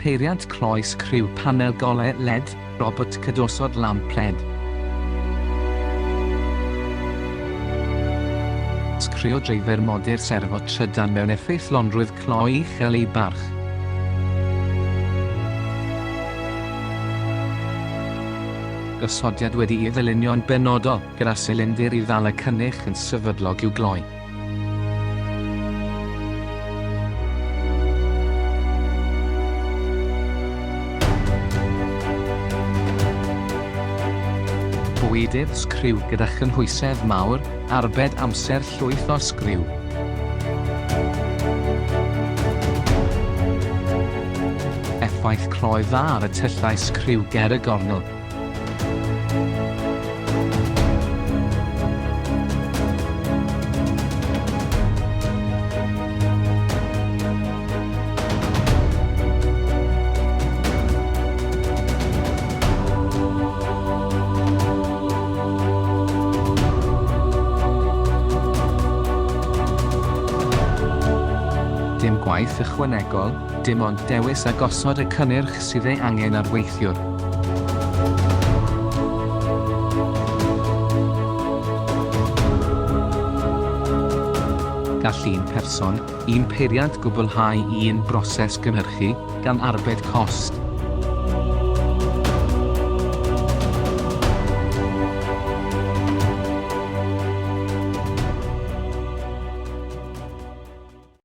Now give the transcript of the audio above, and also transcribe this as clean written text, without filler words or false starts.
peiriant cloi sgriw panel golau LED, robot cydosod lamp LED. Sgriwdreifer Modur servo trydan mewn effeithlonrwydd cloi uchel ei barch. Gosodiad wedi ei ddylunio'n benodol, gyda silindir i ddal y cynnyrch yn sefydlog i'w gloi. Bwydydd sgriw gyda chynhwysedd mawr, arbed amser llwyth o sgriw. Effaith cloi dda ar y tyllau sgriw ger y gornel. Dim gwaith ychwanegol, dim ond dewis a gosod y cynnyrch sydd ei angen ar weithiwr. Gall un person, un peiriant gwblhau un broses gynhyrchu, gan arbed cost.